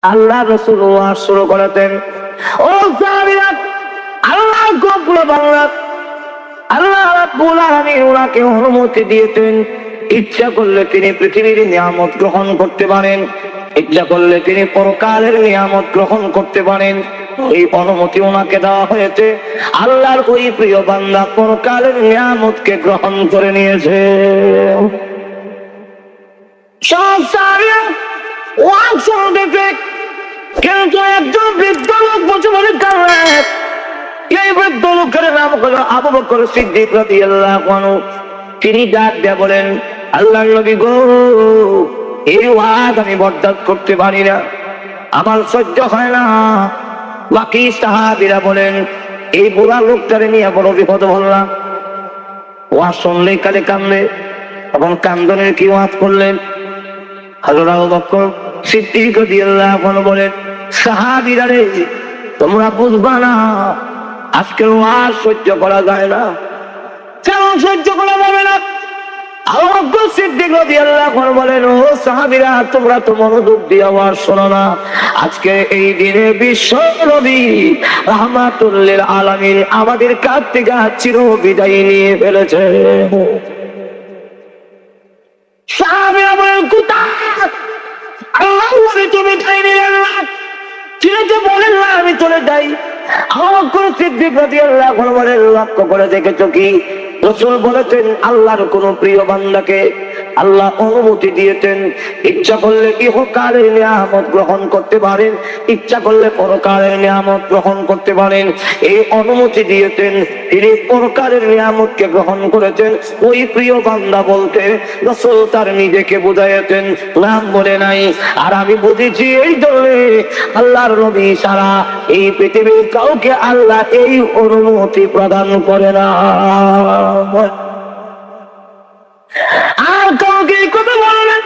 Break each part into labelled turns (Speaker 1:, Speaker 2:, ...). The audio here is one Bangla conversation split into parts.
Speaker 1: আল্লাহ রাসূল ওয়াজ শুরু করেছেন, ও সাহাবীরা, আল্লাহ গফুর বাংলা, আল্লাহ রাব্বুল আলামিন ওনাকে অনুমতি দিয়েছেন, ইচ্ছা করলে তিনি পৃথিবীর নিয়ামত গ্রহণ করতে পারেন, ইচ্ছা করলে তিনি পরকালের নিয়ামত গ্রহণ করতে পারেন। এই অনুমতি ওনাকে দেওয়া হয়েছে। আল্লাহর ওই প্রিয় বান্দা পরকালের নিয়ামতকে গ্রহণ করে নিয়েছে। সব সাহাবীরা ওয়াজ শুনতেছে, কিন্তু একজন বৃদ্ধ লোক বসে বলে কাঁদলেন। এই বৃদ্ধ লোকের নাম হলো আবু বকর সিদ্দিক রাদিয়াল্লাহু আনহু। তিনি ডাক দিয়ে বলেন, আল্লাহর নবী গো, এই ওয়াজ আমি বরদাস্ত করতে পারি না, আমার সহ্য হয় না। বাকি সাহাবীরা বলেন, এই বুড়া লোকটারে নিয়ে বড় বিপদ বললাম। ওয়াজ শুনলেই কালে কান্দে, এবং কান্দনের কি ওয়াজ করলেন? হযরত আবু বকর সিদ্দিক রাদিয়াল্লাহু আনহু বলেন, সাহাবীরা রে, তোমরা বুঝবা না, আজকের ওয়াজ সহ্য করা যায় না। কেন সহ্য করা যাবে না? আবু বকর সিদ্দিক রাদিয়াল্লাহু আনহু বলেন, ও সাহাবীরা, তোমরা তো মনোযোগ দিয়ে ওয়াজ শোনো না। আজকে এই দিনে বিশ্ব নবী রাহমাতুল লিল আলামিন আমাদের কাছ থেকে চির বিদায় নিয়ে ফেলেছে। সাহাবীরা বলেন, কোথায় আল্লাহ নবী তুমি বিদায় নিলেন না? তিনি যে বলেন না আমি চলে যাই। আবু বকর সিদ্দিক রাদিয়াল্লাহু আনহু বলেন, লক্ষ্য করে দেখেছো কি? রাসূল বলেছেন, আল্লাহর কোন প্রিয় বান্দাকে আল্লাহ অনুমতি দিয়েছেন, ইচ্ছা করলে ইহকালের নিয়ামত গ্রহণ করতে পারেন, ইচ্ছা করলে পরকালের নিয়ামত গ্রহণ করতে পারেন। এই অনুমতি দিয়েছেন, তিনি পরকালের নিয়ামতকে গ্রহণ করেছেন। ওই প্রিয় বান্দা বলতে রাসূল তার নিজেকে বুঝাইতেন, নাম বলে নাই। আর আমি বুঝেছি এই জন্য আল্লাহর নবী সারা এই পৃথিবীর কাউকে আল্লাহ এই অনুমতি প্রদান করে না। আর কাউকে এই কথা বলবেন,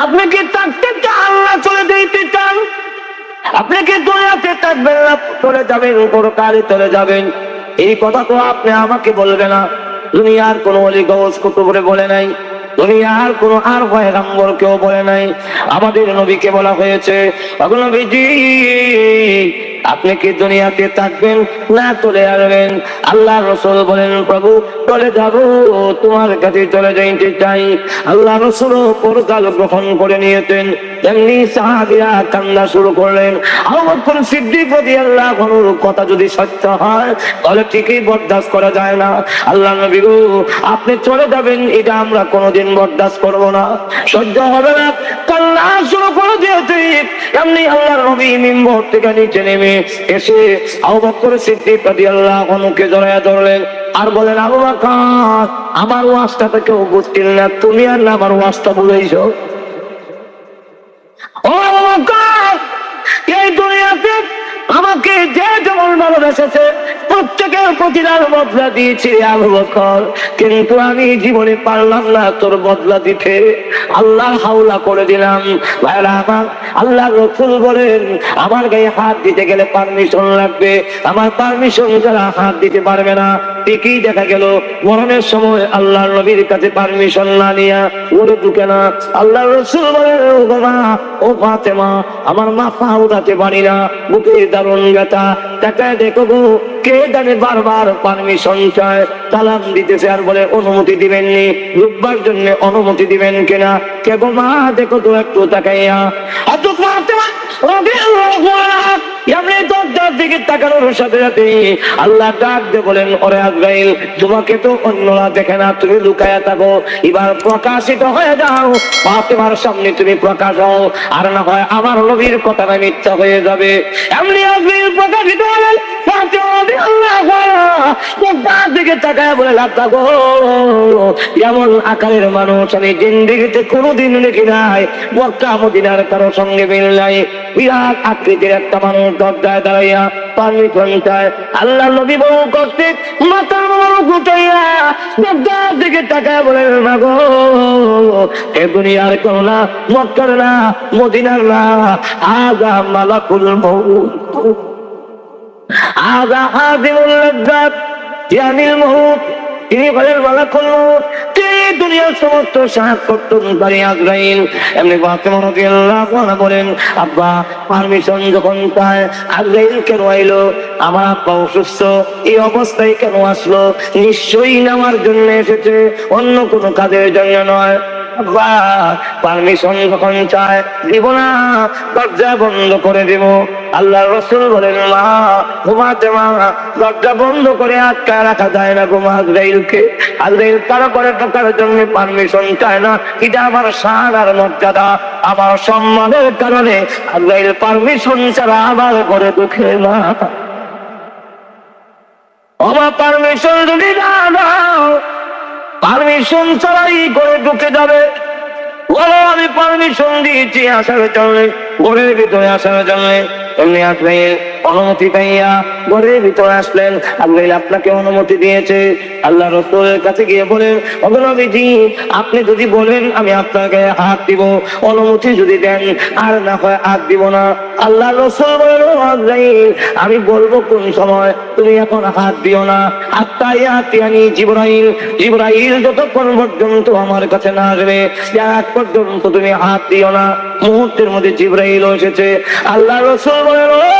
Speaker 1: আপনি কি থাকতে চান আল্লাহ চলে যেতে চান? আপনি কি দুনিয়াতে থাকবেন না, চলে যাবেন, পরকালে চলে যাবেন? এই কথা তো আপনি আমাকে বলবেন না। দুনিয়ার কোন ওলি গৌস কুতুবরে বলে নাই, দুনিয়ার কোন আর পয়গম্বর কেউ বলে নাই। আমাদের নবীকে বলা হয়েছে, নবীজি আপনি কি দুনিয়াতে থাকবেন না চলে আসবেন? আল্লাহ রাসূল বলেন, প্রভু চলে যাব, তোমার কাছে চলে যাইতে চাই। আল্লাহ রাসূল পরকাল গ্রহণ করে নিয়েছেন। এমনি সাহাবীরা কান্না শুরু করলেন। আবু বকর সিদ্দিক রাদিয়াল্লাহু আনহুর কথা যদি সত্য হয়, তাহলে ঠিকই বরদাস্ত করা যায় না। আল্লাহ নবী গো, আপনি চলে যাবেন, এটা আমরা কোনোদিন বরদাস্ত করব না, সহ্য হবে না। কান্না শুরু করে দিয়েছে। এমনি আল্লাহর নবী মিম্বর থেকে নিচে নেমে এসে আবু বকর সিদ্দিক রাদিয়াল্লাহু আনহুকে জড়াইয়া ধরলেন আর বলেন, আবু বকর, আমার ওয়াজটা তো কেউ বুঝছিল না, তুমি আর না আমার ওয়াজটা বুঝাইছো। ও আবু বকর, এই দুনিয়াতে আমাকে যে যেমন ভালোবেসেছে প্রত্যেকের প্রতিদান বদলা দিয়েছি আবু বকর, কিন্তু আমি জীবনে পারলাম না তোর বদলা দিতে। আল্লাহ হাওলা করে দিলাম। ভাইরা আমার, আল্লাহ রাসূল বলেন, আমার গায়ে হাত দিতে গেলে পারমিশন লাগবে, আমার পারমিশন ছাড়া হাত দিতে পারবে না। ঠিকই দেখা গেল মরণের সময় আল্লাহর নবীর কাছে পারমিশন না নিয়া ওরে ঢুকে না। আল্লাহ রাসূল বলেন, ও বাবা, ও ফাতেমা, আমার মাথা উঠাতে পারি না, বুকে দারুণ ব্যথা, তাকায় দেখো গো, কে জানে বারবার পারমিশন চায়, সালাম দিতেছে আর বলে অনুমতি দিবেননি, রূপবার জন্য অনুমতি দিবেন কিনা? কে গো মা, দেখো তো একটু তাকাইয়া। ফাতেমা রাদিয়াল্লাহু আনহা এমনি দরজার দিকে তাকানোর সাথে সাথে আল্লাহ ডাক দিয়ে বলেন, ওরে আজরাইল, তোমাকে তো অন্যরা দেখে না, তুমি লুকায়া থাকো, এবার প্রকাশিত হয়ে যাও, ফাতেমার সামনে তুমি প্রকাশ হও, আর না হয় আমার নবীর কথাটা মিথ্যা হয়ে যাবে। এমনি আজরাইল প্রকাশিত হলেন। ফাতেমা রাদিয়াল্লাহু আনহা দরজার দিকে তাকায় বলে, লাতা গো, এমন আকারের মানুষ আমি জিন্দেগিতে কোনোদিন দেখি নাই, মক্কা মদিনার কারো সঙ্গে মিল নাই। বিরাট আকৃতির একটা মানুষ দরজায় দাঁড়াইয়া পারমিশন চায়। আল্লাহ নবী বহু কষ্টে মাথার বড় গুটাইয়া দরজার দিকে তাকায় বলে, না গো, এ দুনিয়ার কেউ না, মক্কার না, মদিনার না, আগা মালাকুল মউত, আগা হাদিমুল লাজ্জাত, ইয়ানিল মউত, তিনি বলেন মালাকুল মউত, তিনি দুনিয়ার সমস্ত সাহায্য করতেন পারি আজরাইল। এমনি ফাতেমা রাদিয়াল্লাহু আনহা বলেন, আব্বা পারমিশন যখন পায় আজরাইল কেন আইলো? আমার আব্বা অসুস্থ, এই অবস্থায় কেন আসলো? নিশ্চয়ই নামার জন্য এসেছে, অন্য কোনো কাজের জন্য নয়। পারমিশন যখন চায় দিব না, দরজা বন্ধ করে দিব। আল্লাহ রাসূল বলেন, মা ঘুমাতে, মা দরজা বন্ধ করে আটকা রাখা যায় না গো আজরাইলকে। আজরাইল তারা করে ঢোকার জন্য পারমিশন চায় না, এটা আমার শান আর মর্যাদা, আমার সম্মানের কারণে আজরাইল পারমিশন ছাড়া আমার ঘরে ঢুকে না। আমার পারমিশন যদি না দাও, পারমিশন ছাড়াই ঘরে ঢুকে যাবে। বলো আমি পারমিশন দিয়েছি আসার জন্য, ঘরের ভিতরে আসার জন্য। এমনি আজরাইল অনুমতি পাইয়া ঘরের ভিতরে আসলেন। আজরাইল আপনাকে অনুমতি দিয়েছে। আল্লাহ রাসূলের কাছে গিয়ে বলেন, ওগো নবীজি, আপনি যদি বলেন আমি আপনাকে হাত দিব, অনুমতি যদি দেন, আর না হয় হাত দিব না। আল্লাহ রাসূল বলেন, আজরাইল আমি বলবো কোন সময়, তুমি এখন হাত দিও না। আত্তায়াতিয়ানি জিবরাইল, জিবরাইল যতক্ষণ পর্যন্ত আমার কাছে না আসবে এক পর্যন্ত তুমি হাত দিও না। মুহূর্তের মধ্যে জিবরাইল এসেছে। আল্লাহ রাসূল বলেন, ও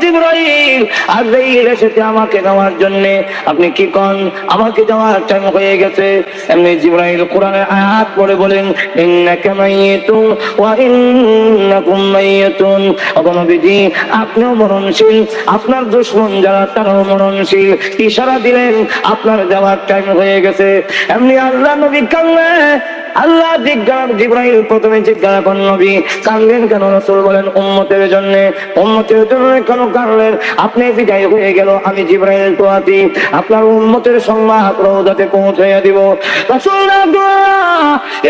Speaker 1: জিবরাইল, আজরাইল এসেছে আমাকে নেওয়ার জন্য, আপনি কি কোন আমাকে যাওয়ার টাইম হয়ে গেছে। এমনি জিবরাইল কোরআনের আয়াত পড়ে বলেন, ইন্নাকা মাইয়িতুন ওয়া ইন্নাকুম মাইয়িতুন। ওগো নবীজি, আপনিও মরণশীল, আপনার দুশমন যারা তারাও মরণশীল। ইশারা দিলেন আপনার যাওয়ার টাইম হয়ে গেছে। এমনি আল্লাহ নবী কান্না, আল্লাহ জিবরাইল প্রথমে জিজ্ঞাসা করেন, নবী কাঁদলেন কেন? রাসূল বলেন, উম্মতের জন্য। উম্মতের জন্য কেন কাঁদলেন? আপনি বিদায় হয়ে গেল, আমি জিবরাইল তো আছি, আপনার উম্মতের সংবাদ রওজাতে পৌঁছাইয়া দিব। রাসূল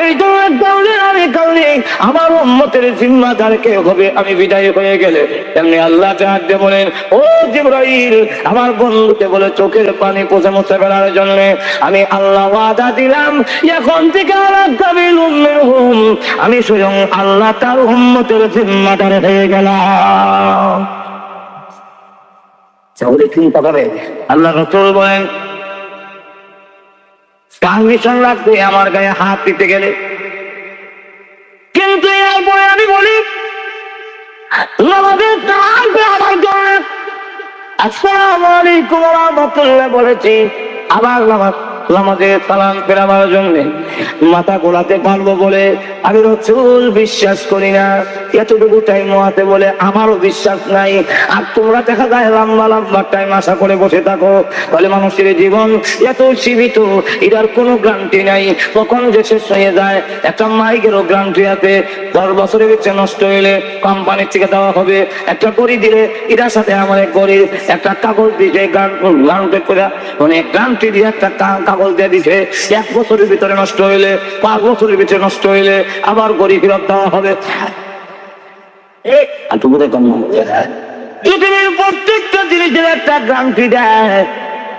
Speaker 1: এই ধরনের কারণে আমি কাঁদলি, আমার উম্মতের জিম্মাদার কে হবে আমি বিদায় হয়ে গেলে? এমনি আল্লাহ চাঁদে বলেন, ও জিবরাইল, আমার বন্ধুকে বলে চোখের পানি পোছা মুছে ফেলার জন্য আমি আল্লাহ ওয়াদা দিলাম, এখন থেকে আমি স্বয়ং আল্লাহ তার উম্মতের জিম্মাদার হয়ে গেলাম। চিন্তা করে আল্লাহ রাসূল বলেন, পারমিশন রাখতে আমার গায়ে হাত দিতে গেলে। কিন্তু এরপরে আমি বলি, আসসালামু আলাইকুম ওয়া রাহমাতুল্লাহ বলেছি, আবার নামাজে সালাম ফেরাবার জন্য মাথা গোলাতে পারবো বলে আমি রাসূল বিশ্বাস করি না। এতটুকু টাইম হাতে বলে আমারও বিশ্বাস নাই। আর তোমরা দেখা যায় লম্বা লম্বা টাইম আশা করে বসে থাকো, তাহলে মানুষের জীবন এত সীমিত, এটার কোনো গ্যারান্টি নাই কখন যে শেষ হয়ে যায়। একটা মাইকেরও গ্যারান্টি আছে, 10 বছরের ভিতরে নষ্ট হইলে কোম্পানির থেকে দেওয়া হবে। একটা গড়ি দিলে এটার সাথে আমার এক গড়ি একটা কাগজ দিয়ে গ্যারান্টি করে, মানে গ্যারান্টি দিয়ে একটা কাগজ দিয়ে দিছে, 1 বছরের ভিতরে নষ্ট হইলে, 5 বছরের ভিতরে নষ্ট হইলে আবার গড়ি ফেরত দেওয়া হবে। পৃথিবীর প্রত্যেকটা জিনিসের একটা গ্যারান্টি দেয়,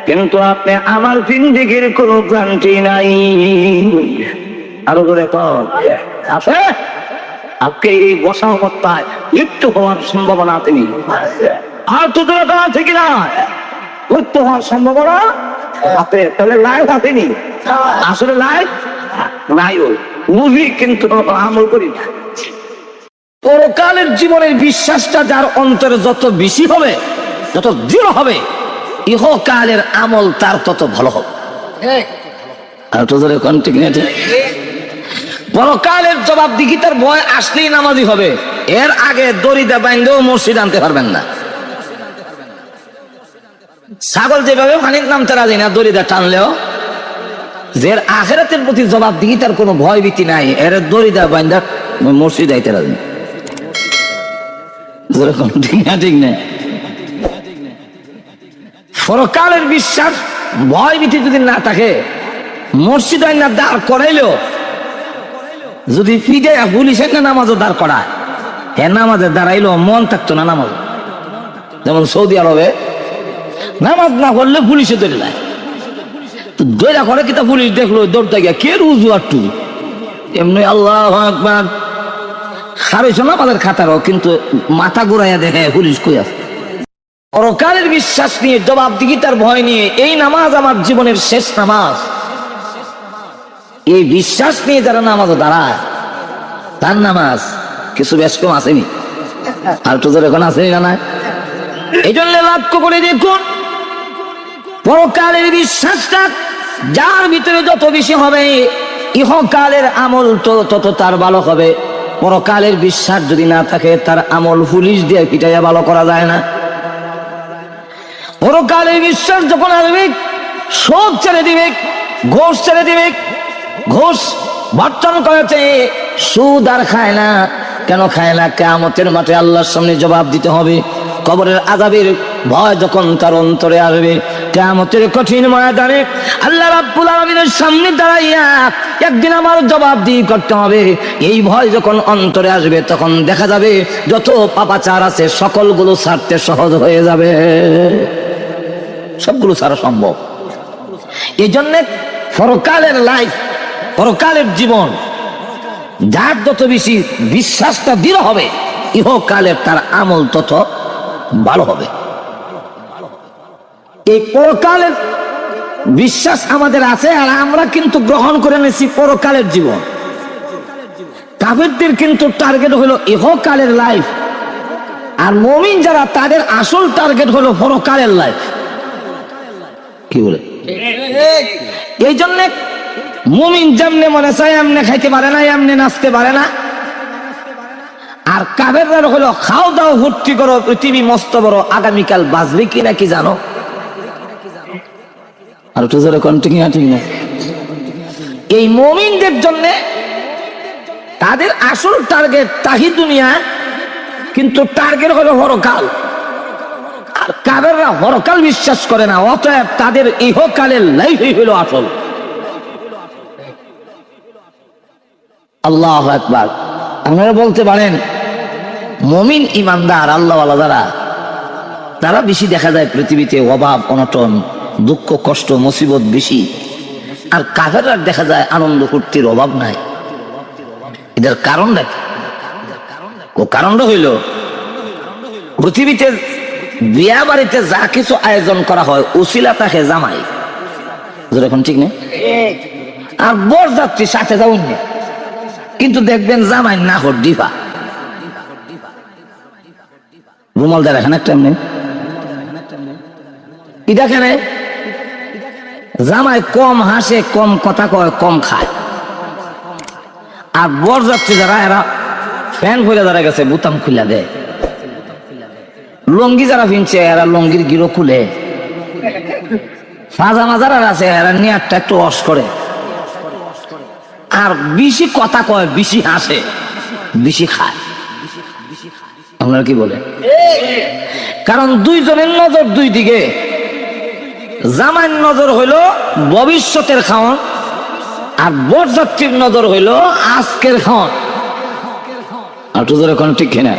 Speaker 1: কিন্তু আপনি আমার জিন্দেগির কোনো গ্যারান্টি নাই। আরো ধরে আছে, আপনি এই বসা অবস্থায় মৃত্যু হওয়ার সম্ভাবনা আছে। আর তো আছে কিনা মৃত্যু হওয়ার সম্ভাবনা আছে, তাহলে লাইফ আসেনি, আসলে লাইফ নাই। ওই মুভি কিন্তু আমল করি না। পরকালের জীবনের বিশ্বাসটা যার অন্তরে যত বেশি হবে, যত দৃঢ় হবে, ইহকালের আমল তার তত ভালো হবে। পরকালের জবাবদিহিতার ভয় আসলেই নামাজি হবে, এর আগে দড়িতে বাইন্ধেও মসজিদ আনতে পারবেন না। ছাগল যেভাবে পানির নামতে রাজি না দড়িতে টানলেও, যে আখিরাতের প্রতি জবাবদিহিতার কোনো ভয় ভীতি নাই, এর দড়িতে বাইন্ধা মসজিদ আইতে রাজি। ঠিক নেই। পরকালের বিশ্বাস ভয় ভীতি যদি না থাকে, মসজিদ আইনা দাঁড় করাইলেও যদি ফিরে পুলিশের না নামাজও দাঁড় করায়, হ্যাঁ নামাজে দাঁড়াইলেও মন থাকতো না নামাজ। যেমন সৌদি আরবে নামাজ না করলে পুলিশে ধরে নেয়, দৌড়া করে কিতা পুলিশ দেখলো দৌড়তে গিয়া কে রুজু আটটু এমনি আল্লাহু আকবার খারেছ না আমাদের খাতারও, কিন্তু মাথা ঘুরাইয়া দেখে পুলিশ কই আছে। পরকালের বিশ্বাস নিয়ে, জবাবদিহিতার ভয় নিয়ে, এই নামাজ আমার জীবনের শেষ নামাজ,
Speaker 2: এই বিশ্বাস নিয়ে যারা নামাজও দাঁড়ায় তার নামাজ কিছু বেশ কম আসেনি, আর তো এখন আসেনি না। এই জন্য লক্ষ্য করে দেখুন, পরকালের বিশ্বাসটা যার ভিতরে যত বেশি হবে, ইহকালের আমল তো তত তার ভালো হবে। পরকালের বিশ্বাস যদি না থাকে, তার আমল পুলিশ দিয়ে পিটাইয়া ভালো করা যায় না। পরকালের বিশ্বাস যখন আসবে, সব ছেড়ে দিবে, ঘোষ ছেড়ে দিবে। ঘোষ বর্জন করেছে, সুদ আর খায় না। কেন খায় না? কিয়ামতের মাঠে আল্লাহর সামনে জবাব দিতে হবে। কবরের আযাবের ভয় যখন তার অন্তরে আসবে, কিয়ামতের কঠিন ময়দানে আল্লাহ রাব্বুল আলামিনের সামনে দাঁড়াইয়া একদিন আমার জবাবদিহি করতে হবে, এই ভয় যখন অন্তরে আসবে, তখন দেখা যাবে যত পাপাচার আছে সকলগুলো ছাড়তে সহজ হয়ে যাবে, সবগুলো ছাড়া সম্ভব। এই জন্য পরকালের লাইফ, পরকালের জীবন যার যত বেশি বিশ্বাসটা দৃঢ় হবে, ইহকালের তার আমল তত ভালো হবে। এই পরকালের বিশ্বাস আমাদের আছে, আর আমরা কিন্তু গ্রহণ করে নিয়েছি পরকালের জীবন। কাফেরদের কিন্তু টার্গেট হলো ইহকালের লাইফ, আর মুমিন যারা, তাদের আসল টার্গেট হলো পরকালের লাইফ। কি বলে? এই জন্য মুমিন যেমনে মনে চায় এমনি খাইতে পারে না, এমনি নাচতে পারে না। আর কাফেররা হলো খাও দাও ভর্তি করো, পৃথিবী মস্ত বড়, আগামীকাল বাঁচবে কিনা কি জানো? আর তো জোরে কন্টিনিউ ঠিক না। এই মুমিনদের জন্য তাদের আসল টার্গেট তাহি দুনিয়া, কিন্তু টার্গেট হলো পরকাল। আর কাফেররা পরকাল বিশ্বাস করে না, অতএব তাদের ইহকালের লাইফই হলো আসল। আল্লাহু আকবার। আপনারা বলতে পারেন মুমিন ইমানদার আল্লাহওয়ালা যারা, তারা বেশি দেখা যায় পৃথিবীতে অভাব অনটন, দুঃখ কষ্ট মুসিবত বেশি। আর কাফেররা দেখা যায় আনন্দ ফুর্তির অভাব নাই। এটার কারণটা কি? কারণটা হইল পৃথিবীতে বিয়া বাড়িতে যা কিছু আয়োজন করা হয়, উসিলা থাকে জামাই, এখন ঠিক নেই। আর বরযাত্রী সাথে যাউন না, কিন্তু দেখবেন জামাই না হোক ডিপা রুমাল দেয় রাখেন একটা এমনি। কি দেখেন, জামাই কম হাসে, কম কথা কয়, কম খায়। আর বরযাত্রী যারা, এরা ফ্যান খুলে দাঁড়া গেছে, বুতাম খুলে দেয়। লঙ্গি যারা ফিনছে, এরা লঙ্গির গিরো খুলে। পাজামা যারা আছে, এরা নিয়ারটা একটু ওয়াশ করে। আর বেশি কথা কয়, বেশি হাসে, বেশি খায়। আপনারা কি বলে? কারণ দুইজনের নজর দুই দিকে। জামাইয়ের নজর হইল ভবিষ্যতের খাওয়ান, আর বরযাত্রীর নজর হইল আজকের খাওয়ান। আর তো এখন ঠিক কিনা?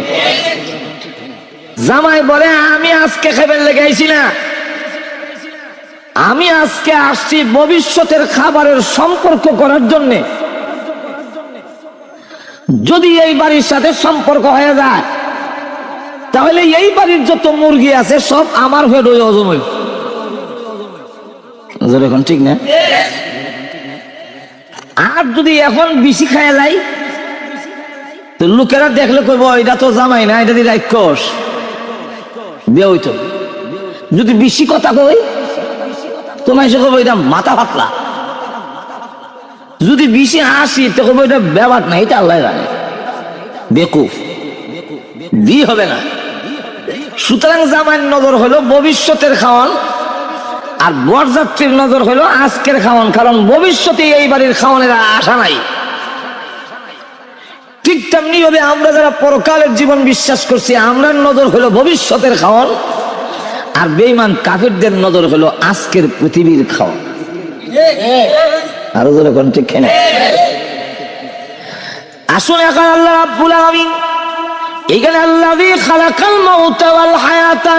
Speaker 2: জামাই বলে আমি আজকে খাবার লেগে আইছি না, আমি আজকে আসছি ভবিষ্যতের খাবারের সম্পর্ক করার জন্য। যদি এই বাড়ির সাথে সম্পর্ক হয়ে যায়, তাহলে এই বাড়ির যত মুরগি আছে সব আমার ফেড হয়ে হজম হইব। এখন ঠিক না? আর যদি এখন বেশি খায় লাই, তো লোকেরা দেখলে কইব এটা তো জামাই না, এটা দিয়ে রাক্ষস বিয়ে হইতো। যদি বেশি কথা কই, তোমার এসে কইব এটা মাথা পাতলা। যদি বেশি হাসি, তো কইব এটা ব্যাপার না, এটা আল্লাহ জানে, বেকুফ, বিয়ে হবে না। সুতরাং জামাইয়ের নজর হলো ভবিষ্যতের খাওয়ান, আর বরযাত্রীর নজর হলো আজকের খাওয়ান। কারণ ভবিষ্যতে এই বাড়ির খাওয়ানের আশা নাই। ঠিক তেমনি ভাবে আমরা যারা পরকালের জীবন বিশ্বাস করছি, আমরা নজর হলো ভবিষ্যতের খাওয়ান, আর বেঈমান কাফেরদের নজর হলো আজকের পৃথিবীর খাওয়ান। আরো যারা কোন ঠিক না। আসুন এখন আল্লাহ রাব্বুল আলামিন এখানে আল্লাযী খালাকাল মাউতা ওয়াল হায়াতা,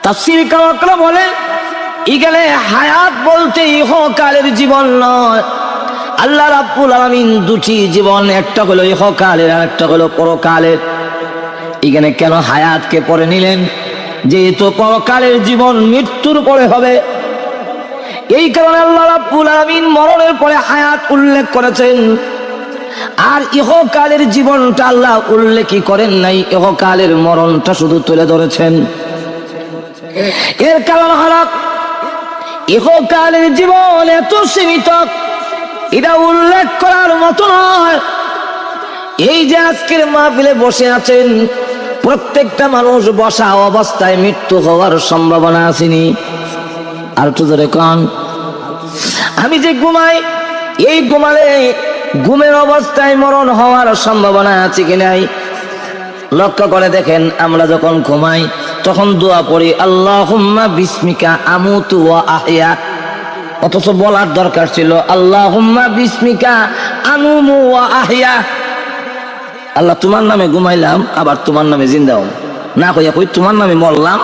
Speaker 2: তাফসীর কাওয়াকরা বলে এখানে হায়াত বলতে ইহকালের জীবন নয়। আল্লাহ রাব্বুল আলামিন দুটি জীবন, একটা হলো ইহকালের আর একটা হলো পরকালের। এখানে কেন হায়াতকে পরে নিলেন? যেহেতু পরকালের জীবন মৃত্যুর পরে হবে, এই কারণে আল্লাহ রাব্বুল আলামিন মরণের পরে হায়াত উল্লেখ করেছেন, আর ইহকালের জীবনটা আল্লাহ উল্লেখই করেন নাই, ইহকালের মরণটা শুধু তুলে ধরেছেন। এর কারণ হলো ইহকালের জীবন এত সীমিত, এটা উল্লেখ করার মতো নয়। এই যে আজকের মাহফিলে বসে আছেন, প্রত্যেকটা মানুষ বসা অবস্থায় মৃত্যু হওয়ার সম্ভাবনা আসেনি। আর তো ধরে কন, আমি যে ঘুমাই, এই ঘুমালে ঘুমের অবস্থায় মরণ হওয়ার সম্ভাবনা আছে কি নাই? লক্ষ্য করে দেখেন, আমরা যখন ঘুমাই তখন দোয়া পড়ি আল্লাহুম্মা বিসমিকা আমুতু ওয়া আহইয়া, অথচ বলার দরকার ছিল আল্লাহুম্মা বিসমিকা আনুমু ওয়া আহইয়া। আল্লাহ তোমার নামে ঘুমাইলাম, আবার তোমার নামে জিন্দাও, না কইয়া কই তোমার নামে মরলাম,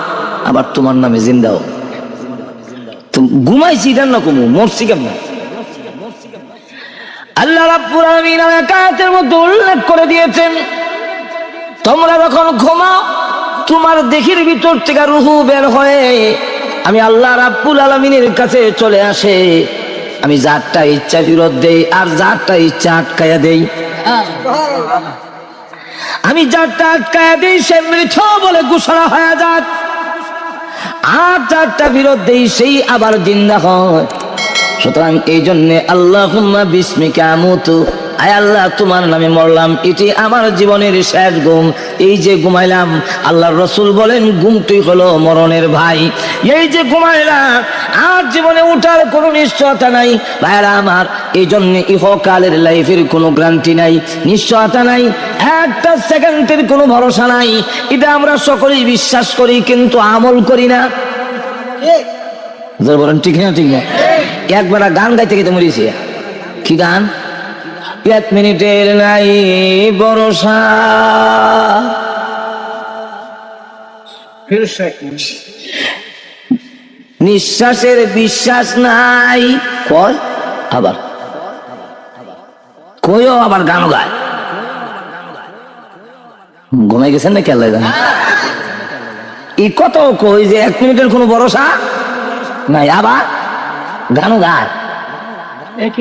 Speaker 2: আবার তোমার নামে জিন্দাও। তো ঘুমাইছি এটা না কমু, মরছি কেমন? আল্লাহ রাব্বুল আলামিন আয়াতের মধ্যে উল্লেখ করে দিয়েছেন, তোমরা যখন ঘুমাও তোমার দেহের ভিতর থেকে রূহ বের হয়ে আমি আল্লাহ রাব্বুল আলামিনের কাছে চলে আসে। আমি যারটা ইচ্ছা ফিরত দেই, আর যারটা ইচ্ছা আটকায়া দেই। আমি যারটা আটকায়া দেই সে মৃত বলে ঘোষণা হয়ে যায়, আর যারটা ফিরত দেই সেই আবার জিন্দা হয়। সুতরাং এই জন্যে আল্লাহুম্মা বিসমিকা আমুতু, আয় আল্লাহ তোমার নামে মরলাম, এটি আমার জীবনের শেষ ঘুম। এই যে ঘুমাইলাম, আল্লাহর রাসূল বলেন ঘুমটি হলো মরণের ভাই। এই যে ঘুমাইলাম, আর জীবনে উঠার কোনো নিশ্চয়তা নাই ভাইরা আমার। এই জন্য ইহকালের লাইফের কোনো গ্যারান্টি নাই, নিশ্চয়তা নাই, একটা সেকেন্ডের কোনো ভরসা নাই। এটা আমরা সকলেই বিশ্বাস করি, কিন্তু আমল করি না। বলেন ঠিক না? ঠিক না? একবার গান গাইতে গেতে মরিছে। কি গান? 1 মিনিটের নাই ভরসা, নিঃশ্বাসের বিশ্বাস নাই। কয় আবার কইও আবার গান গায়। ঘুমাই গেছেন না কেল্লাই গান? এই কত কই যে 1 মিনিটের কোনো ভরসা নাই, আবার গানও গায়।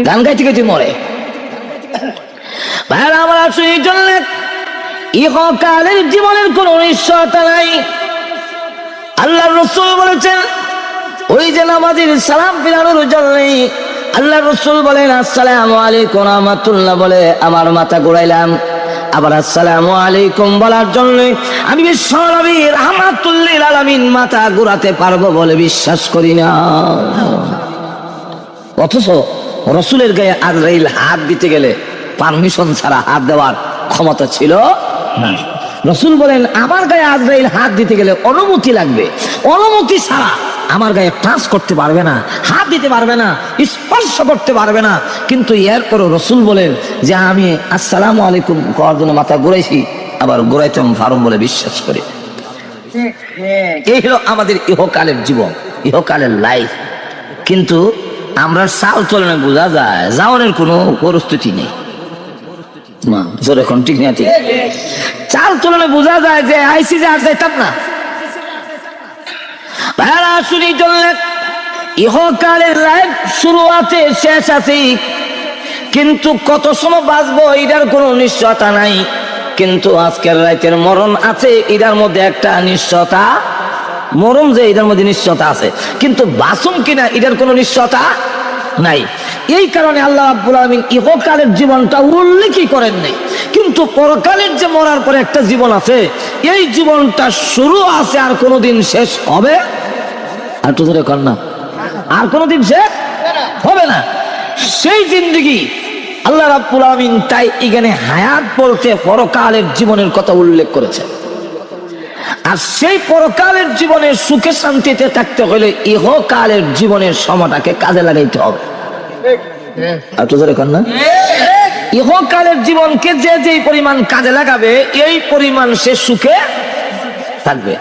Speaker 2: গান গাইতে গাইতে মরে। ভাইরা আমার, আসলে এই জন্য ইহকালের জীবনের কোন নিশ্চয়তা নাই। আল্লাহ রাসূল বলেছেন, ওই যে নামাজের সালাম ফিরানোর জন্য আল্লাহ রাসূল বলেন আসসালামু আলাইকুম ওয়া রাহমাতুল্লাহ বলে আমার মাথা ঘুরাইলাম, আবার আসসালামু আলাইকুম বলার জন্য আমি বিশ্ব নবী রাহমাতুল লিল আলামিন মাথা ঘুরাতে পারবো বলে বিশ্বাস করি না। অথচ রাসূলের গায়ে আজরাইল হাত দিতে গেলে পারমিশন ছাড়া হাত দেওয়ার ক্ষমতা ছিল না। রাসূল বলেন আমার গায়ে আজরাইল হাত দিতে গেলে অনুমতি লাগবে, অনুমতি ছাড়া আমার গায়ে টাচ করতে পারবে না, হাত দিতে পারবে না, স্পর্শ করতে পারবে না। কিন্তু এরপরও রাসূল বলেন যে আমি আসসালামু আলাইকুম করার জন্য মাথা ঘুরাইছি, আবার ঘুরাইতাম ফারুম বলে বিশ্বাস করি। এই হলো আমাদের ইহকালের জীবন, ইহকালের লাইফ। কিন্তু আমরা চাল চলনে বোঝা যায় যাওয়ার কোনো পরিস্থিতি নেই। ঠিক না? ঠিক। চাল চলনে বোঝা যায় যে আইসি যে আর যাইতাম না। ইহকালের লাইফ শুরু আছে, শেষ আছে, কিন্তু কত সময় বাঁচবো এটার কোনো নিশ্চয়তা নাই। কিন্তু আজকের রাতের মরণ আছে, এটার মধ্যে একটা নিশ্চয়তা, মরণ যে এটার মধ্যে নিশ্চয়তা আছে, কিন্তু বাঁচুম কিনা এটার কোনো নিশ্চয়তা নাই। এই কারণে আল্লাহ রাব্বুল আলামিন ইহকালের জীবনটা উল্লেখই করেন নাই, কিন্তু পরকালের যে মরার পরে একটা জীবন আছে, এই জীবনটা শুরু আছে, আর কোনোদিন শেষ হবে? আর তো ধরে কর না, আর কোনোদিন শেষ হবে না। সেই জিন্দেগি আল্লাহ রাব্বুল আলামিন তাই এখানে হায়াত বলতে পরকালের জীবনের কথা উল্লেখ করেছে। আর সেই পরকালের জীবনে সুখে শান্তিতে থাকতে হলে ইহকালের জীবনের সময়টাকে কাজে লাগাইতে হবে। আর তো ধরে কর না, ইহকালের জীবনকে যে যে পরিমাণ কাজে লাগাবে এই পরিমাণ সে সুখে থাকবে।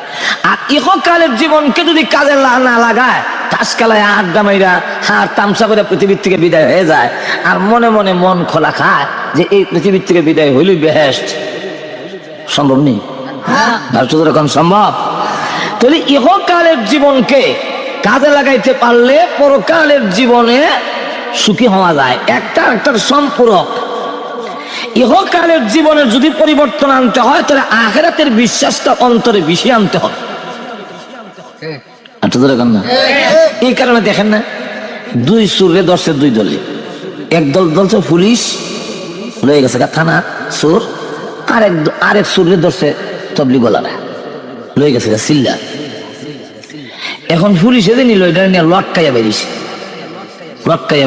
Speaker 2: আর ইহকালের জীবনকে যদি কাজে না লাগায়, তাস খেলায় আড্ডা মাইরা আর তামসা করে পৃথিবীর থেকে বিদায় হয়ে যায়, আর মনে মনে মন খোলা খায় যে এই পৃথিবীর থেকে বিদায় হইল বেহেশত, সম্ভব নেই। আর তো এরকম সম্ভব? তাহলে ইহকালের জীবনকে কাজে লাগাইতে পারলে পরকালের জীবনে সুখী হওয়া যায়। একটা একটার সম্পূরক। ইহকালের জীবনে যদি পরিবর্তন আনতে হয় তাহলে আখিরাতের বিশ্বাসটা অন্তরে বেশি আনতে হবে। এই কারণে দেখেন না, দুই সুরে ধরছে দুই দলে, এক দল ধরছে পুলিশ লয়ে গেছে থানা সুর, আরেক সুরে ধরছে তবলিগলারা লয়ে গেছে সিল্লা। এখন পুলিশে যে নিল এটা নিয়ে লটকাইয়া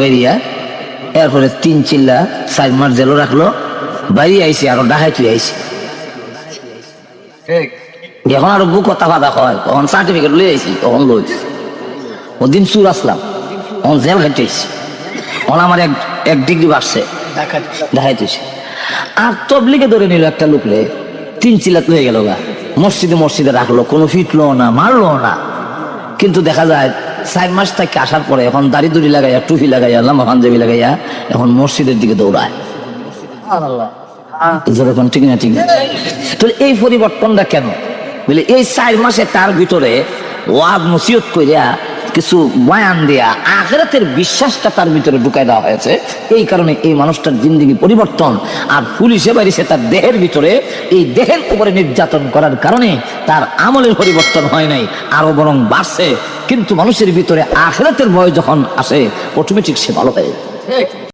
Speaker 2: বেরিয়া এরপরে 3 চিল্লা 4 মাস জেলও রাখলো, বাড়ি আইসে আরো ডাকাইতে আইসে। এখন আরো বুক কথা বাধা হয়, তখন সার্টিফিকেট লই আইসি, তখন লই ওদিন চুর আসলাম, তখন জেল খাইতে আইসি, তখন আমার এক ডিগ্রি বাড়ছে দেখাইতেছে। আর তবলিগে ধরে নিল একটা লোকরে, 3 চিল্লাত হয়ে গেল গা, মসজিদে রাখলো, কোনো ফিটলো না, মারলো না। কিন্তু দেখা যায় 4 মাস থেকে আসার পরে এখন দাড়ি দুড়ি লাগাইয়া, টুপি লাগাইয়া, লাম্বা পাঞ্জাবি লাগাইয়া এখন মসজিদের দিকে দৌড়ায়। যেরকম ঠিক না? তো এই পরিবর্তনটা কেন? বলে এই 4 মাসে তার ভিতরে ওয়াজ নসিহত কইরা কিছু বয়ান দেয়া আখিরাতের বিশ্বাসটা তার ভিতরে ঢুকাই দেওয়া হয়েছে। এই কারণে এই মানুষটার জিন্দেগি পরিবর্তন। আর পুলিশে বাড়িছে তার দেহের ভিতরে, এই দেহের উপরে নির্যাতন করার কারণে তার আমলের পরিবর্তন হয় নাই, আরো বরং বাড়ছে। কিন্তু মানুষের ভিতরে আখিরাতের ভয় যখন আসে অটোমেটিক সে ভালো হয়ে যায়।